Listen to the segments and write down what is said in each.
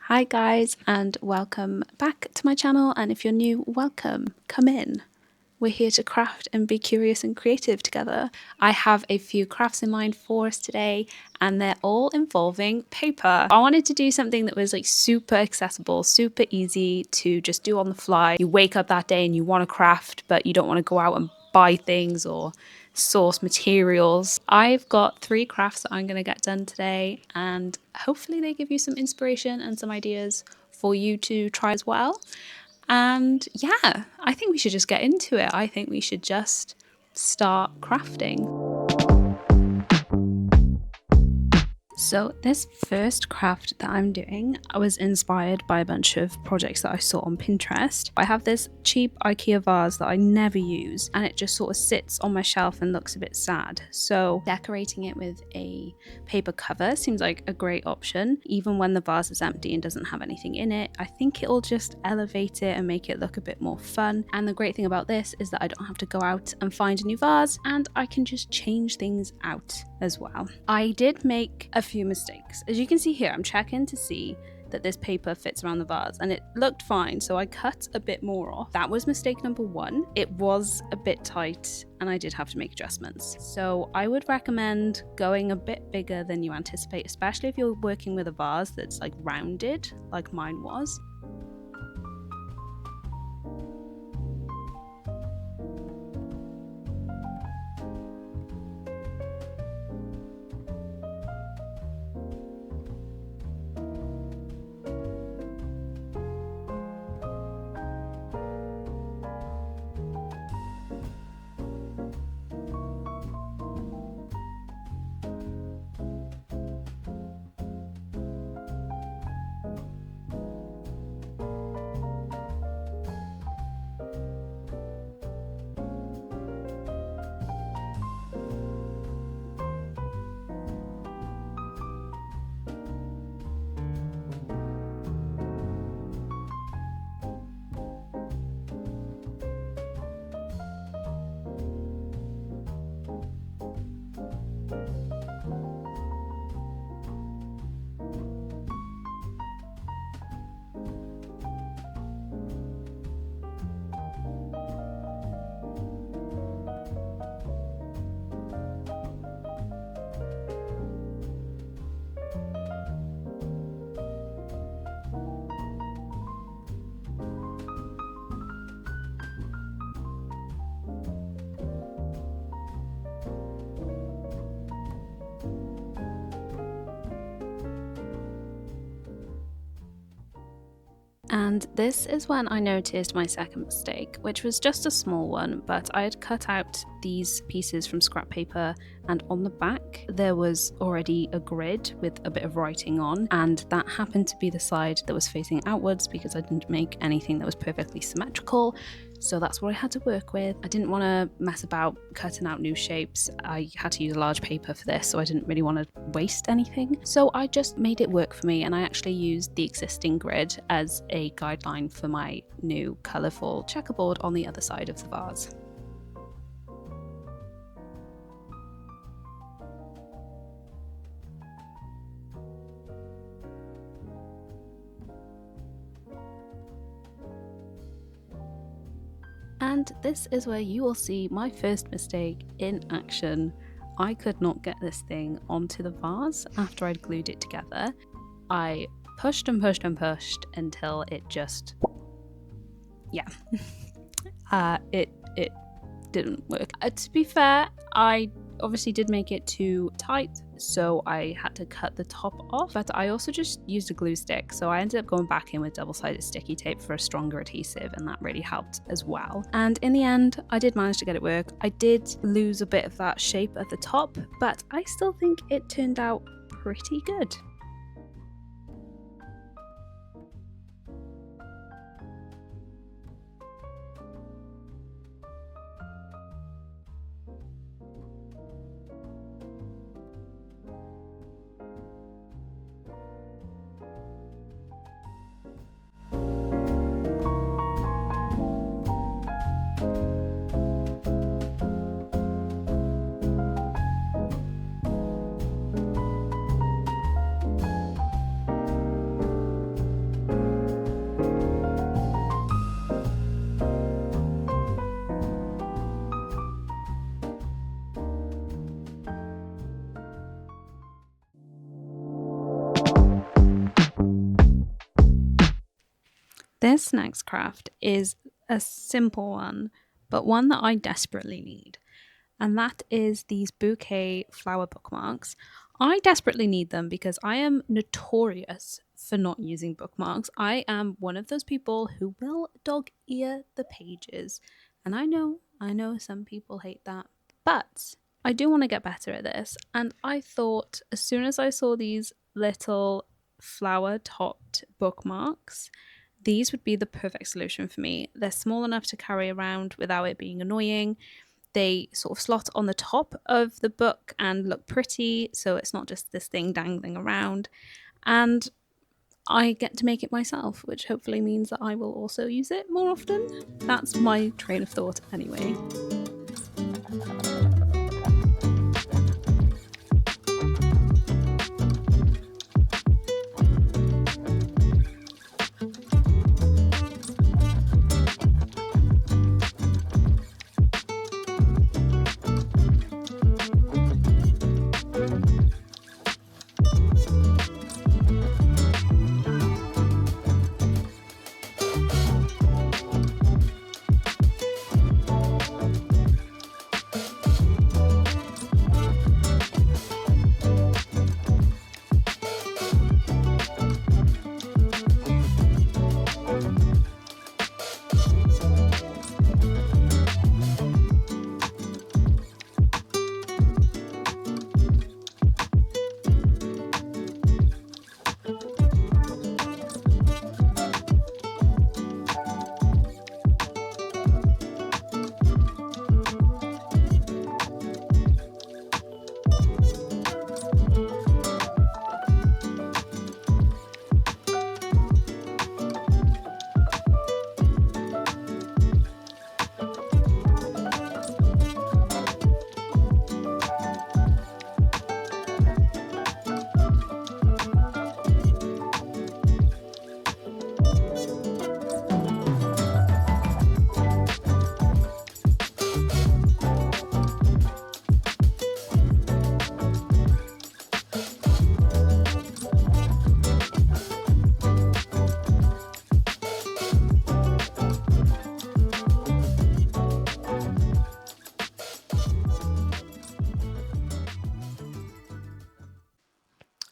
Hi guys, and welcome back to my channel, and if you're new, welcome, come in. We're here to craft and be curious and creative together. I have a few crafts in mind for us today, and they're all involving paper. I wanted to do something that was like super accessible, super easy to just do on the fly. You wake up that day and you want to craft, but you don't want to go out and buy things or source materials. I've got 3 crafts that I'm going to get done today, and hopefully they give you some inspiration and some ideas for you to try as well. And yeah, I think we should just get into it. I think we should just start crafting. So this first craft that I'm doing, I was inspired by a bunch of projects that I saw on Pinterest. I have this cheap IKEA vase that I never use, and it just sort of sits on my shelf and looks a bit sad. So decorating it with a paper cover seems like a great option. Even when the vase is empty and doesn't have anything in it, I think it'll just elevate it and make it look a bit more fun. And the great thing about this is that I don't have to go out and find a new vase, and I can just change things out as well. I did make a few mistakes. As you can see here, I'm checking to see that this paper fits around the vase, and it looked fine, so I cut a bit more off. That was mistake number 1. It was a bit tight and I did have to make adjustments. So I would recommend going a bit bigger than you anticipate, especially if you're working with a vase that's like rounded like mine was. And this is when I noticed my second mistake, which was just a small one, but I had cut out these pieces from scrap paper, and on the back there was already a grid with a bit of writing on, and that happened to be the side that was facing outwards because I didn't make anything that was perfectly symmetrical. So that's what I had to work with. I didn't want to mess about cutting out new shapes. I had to use a large paper for this, so I didn't really want to waste anything. So I just made it work for me, and I actually used the existing grid as a guideline for my new colourful checkerboard on the other side of the vase. And this is where you will see my first mistake in action. I could not get this thing onto the vase after I'd glued it together. I pushed and pushed and pushed until it just, it didn't work. To be fair, I obviously did make it too tight, so I had to cut the top off, but I also just used a glue stick, so I ended up going back in with double-sided sticky tape for a stronger adhesive, and that really helped as well. And in the end, I did manage to get it work. I did lose a bit of that shape at the top, but I still think it turned out pretty good. This next craft is a simple one, but one that I desperately need. And that is these bouquet flower bookmarks. I desperately need them because I am notorious for not using bookmarks. I am one of those people who will dog ear the pages. And I know some people hate that, but I do want to get better at this. And I thought as soon as I saw these little flower topped bookmarks, these would be the perfect solution for me. They're small enough to carry around without it being annoying. They sort of slot on the top of the book and look pretty, so it's not just this thing dangling around. And I get to make it myself, which hopefully means that I will also use it more often. That's my train of thought anyway.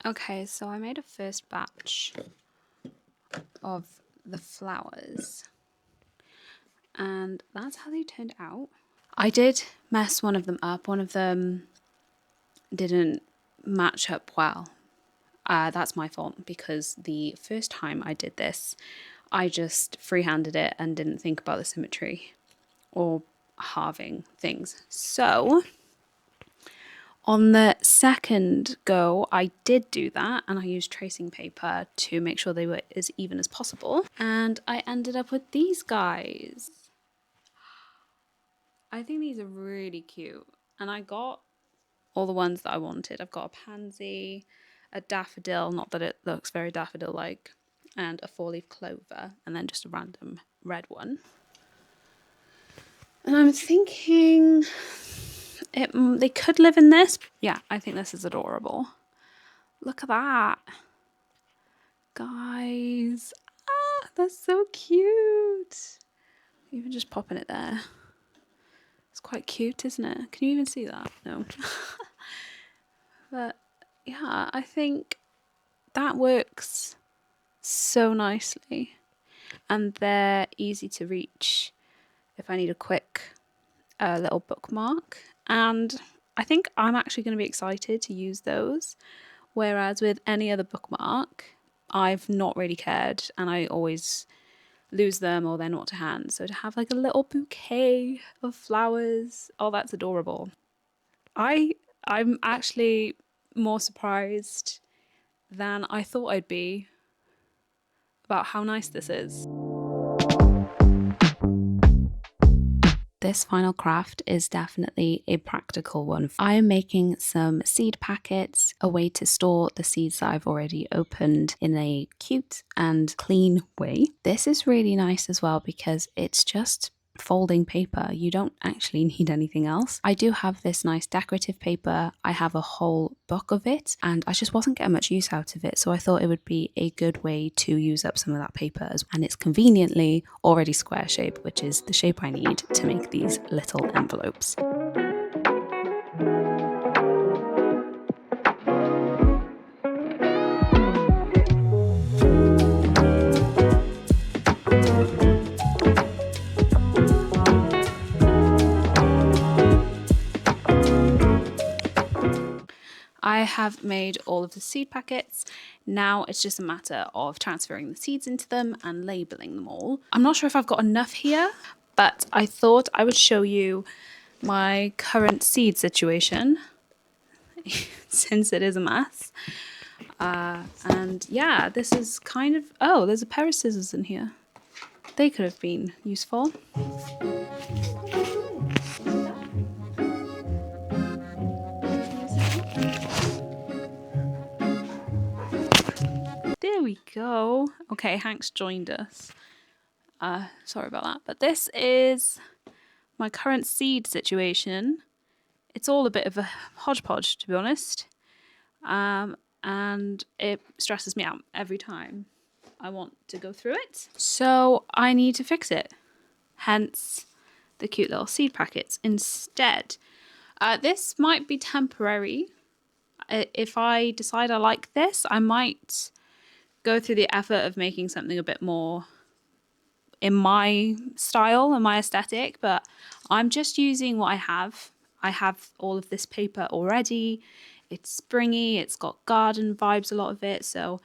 Okay, so I made a first batch of the flowers, and that's how they turned out. I did mess one of them up. One of them didn't match up well. That's my fault because the first time I did this, I just freehanded it and didn't think about the symmetry or halving things. So on the second go, I did do that, and I used tracing paper to make sure they were as even as possible. And I ended up with these guys. I think these are really cute. And I got all the ones that I wanted. I've got a pansy, a daffodil, not that it looks very daffodil-like, and a four-leaf clover, and then just a random red one. And I'm thinking they could live in this. Yeah, I think this is adorable. Look at that. Guys. Ah, that's so cute. Even just popping it there. It's quite cute, isn't it? Can you even see that? No. But yeah, I think that works so nicely. And they're easy to reach if I need a quick little bookmark. And I think I'm actually going to be excited to use those. Whereas with any other bookmark, I've not really cared and I always lose them or they're not to hand. So to have like a little bouquet of flowers, oh, that's adorable. I'm actually more surprised than I thought I'd be about how nice this is. This final craft is definitely a practical one. I am making some seed packets, a way to store the seeds that I've already opened in a cute and clean way. This is really nice as well because it's just folding paper. You don't actually need anything else. I do have this nice decorative paper. I have a whole book of it and I just wasn't getting much use out of it. So I thought it would be a good way to use up some of that paper as well. And it's conveniently already square shape, which is the shape I need to make these little envelopes. I have made all of the seed packets. Now it's just a matter of transferring the seeds into them and labeling them all. I'm not sure if I've got enough here, but I thought I would show you my current seed situation since it is a mess. And yeah, this is kind of, oh, there's a pair of scissors in here. They could have been useful. There we go. Okay, Hank's joined us. Sorry about that. But this is my current seed situation. It's all a bit of a hodgepodge, to be honest. And it stresses me out every time I want to go through it. So I need to fix it. Hence the cute little seed packets instead. This might be temporary. If I decide I like this, I might go through the effort of making something a bit more in my style and my aesthetic, but I'm just using what I have. I have all of this paper already. It's springy, it's got garden vibes, a lot of it, so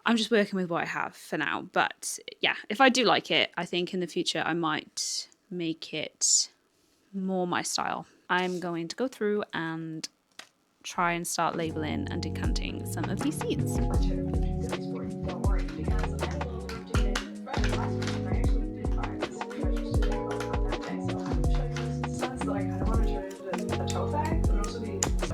I'm just working with what I have for now. But yeah, if I do like it, I think in the future I might make it more my style. I'm going to go through and try and start labeling and decanting some of these seeds.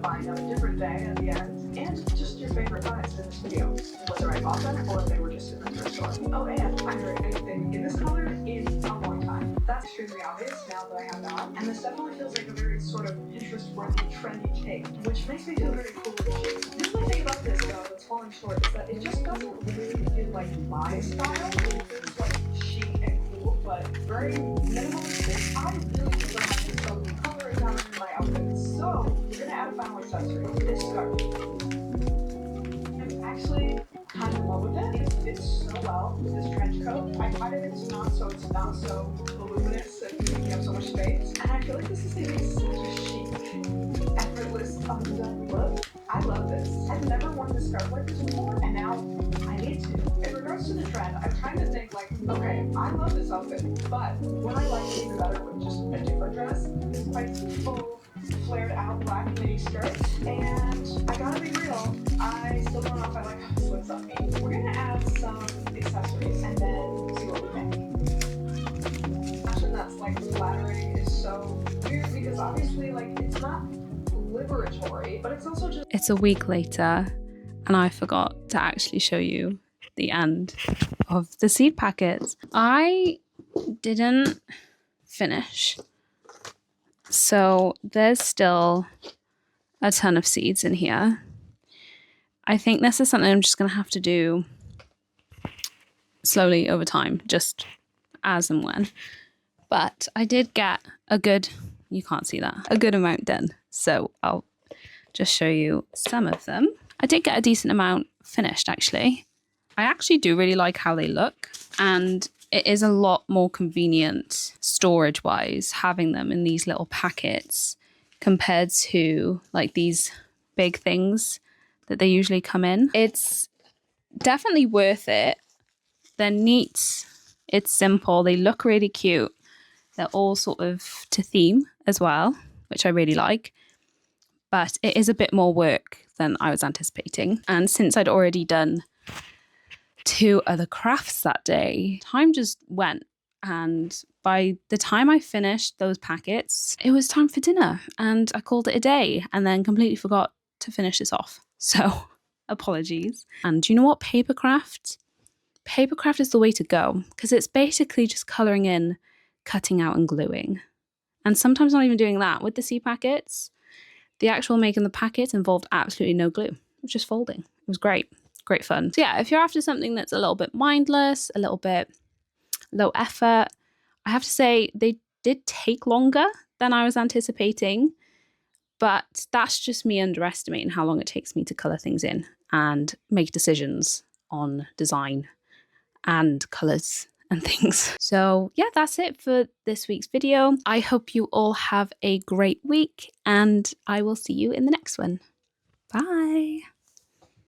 Find out a different day at the end, and just your favorite buys in this video, whether I bought them or if they were just in the thrift store. Oh, and I heard anything in this color in a long time. That's extremely obvious now that I have that on, and this definitely feels like a very sort of Pinterest-worthy, trendy take, which makes me feel very cool and chic. The only thing about this, though, that's falling short is that it just doesn't really feel like my style. It feels like chic and cool, but very minimalistic. I really prefer having some color and pattern in my outfits, so we're gonna add a final accessory, this scarf. I'm actually kind of in love with it. It fits so well with this trench coat. I find it's not so voluminous and taking up so much space. And I feel like this is gonna be such a chic, effortless, undone look. I love this. I've never worn this scarf like this before, and now I need to. In regards to the trend, I'm trying to think like, okay, I love this outfit, but what I like even better with just a different dress is quite full, flared out black midi skirt. And I gotta be real, I still don't know if I like how this looks on me. We're gonna add some accessories and then see what we think. Fashion that's like flattering is so weird because obviously like it's not liberatory, but it's also just. It's a week later and I forgot to actually show you the end of the seed packets. I didn't finish. So there's still a ton of seeds in here. I think this is something I'm just going to have to do slowly over time, just as and when. But I did get a good, you can't see that, a good amount done. So I'll just show you some of them. I did get a decent amount finished actually. I actually do really like how they look, and it is a lot more convenient storage wise having them in these little packets compared to like these big things that they usually come in. It's definitely worth it. They're neat. It's simple. They look really cute. They're all sort of to theme as well, which I really like. But it is a bit more work than I was anticipating. And since I'd already done 2 other crafts that day, time just went. And by the time I finished those packets, it was time for dinner and I called it a day and then completely forgot to finish this off. So apologies. And you know what? Papercraft is the way to go because it's basically just colouring in cutting out and gluing. And sometimes not even doing that. With the C packets, the actual making the packets involved absolutely no glue. It was just folding. It was great. Great fun. So yeah, if you're after something that's a little bit mindless, a little bit low effort, I have to say they did take longer than I was anticipating, but that's just me underestimating how long it takes me to color things in and make decisions on design and colors and things. So yeah, that's it for this week's video. I hope you all have a great week and I will see you in the next one. Bye.